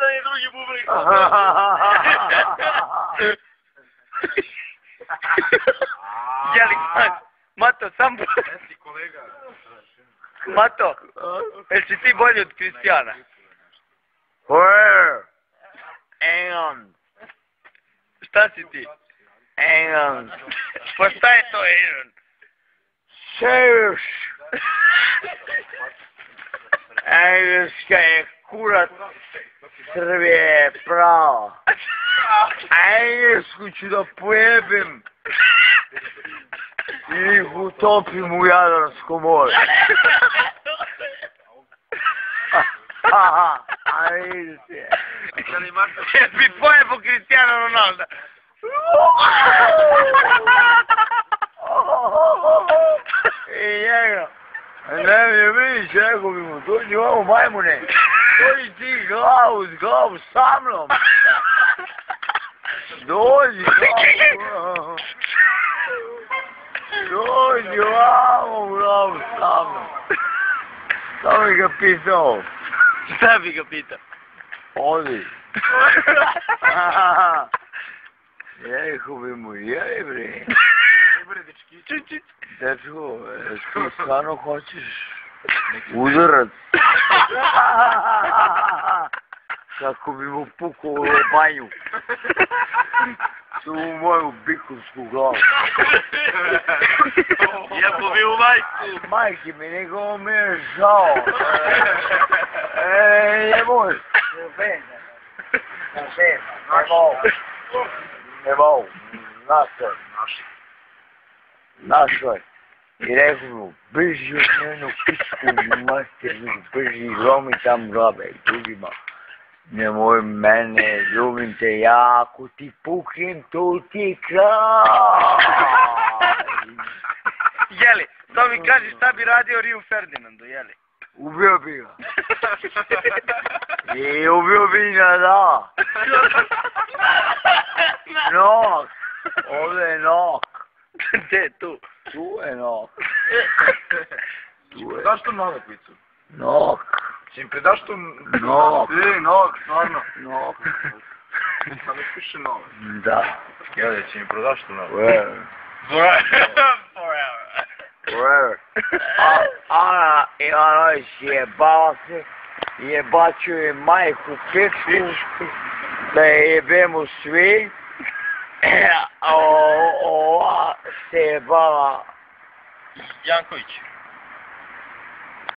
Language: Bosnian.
jedan i drugi bubreg. Jeli, Mato, sam... Jesi kolega. Mato, jel si ti bolji od Kristijana? Where? England. Šta si ti? England. Pa šta je to Aaron? Serious. Engleska je kurac, Srbije je prava. Englesku ću da pojebim i ih utopim u Jadransko more. A vidite. Jes bi pojebo Kristijana Ronalda? I njega. Ne mi vidiš, rekao bi mu, dođi ovo majmune. Dođi ti glavu s glavu sa mnom. Dođi glavu. Dođi glavu sa mnom. Samo bi ga pitao. Šta bi ga pitao? Odi. Rekao bi mu, jeli bre. Dečko, ti stvarno hoćeš udarac? Kako bi mu pukao u banju. Tu u moju bikovsku glavu. Jebo bi u majku. Majke mi, nego mi je žao. Nemoj. Ne mogu. Našoj. I rekao mu, brži od njenu pičku masternu, brži, lomi tam glabe drugima. Nemoj mene, ljubim te ja, ako ti puknem, to ti kraj. Jeli, to mi kaži šta bi radio Rio Ferdinando, jeli? Ubio bi ga. I ubio bi ga, da. Nok. Ovdje je nok. Gdje je tu? Tu je nok. Predaš to nove picu? Nok. Če im predaš to... Nok. Nog, stvarno. Nok. Sam ne piše nove. Da. Jel, če im predaš to nove? Where? Forever. Where? Ana Ivanović jebala se. Jebaću je majku pičku. Da je jebemo svi. A ova se jebala Janković.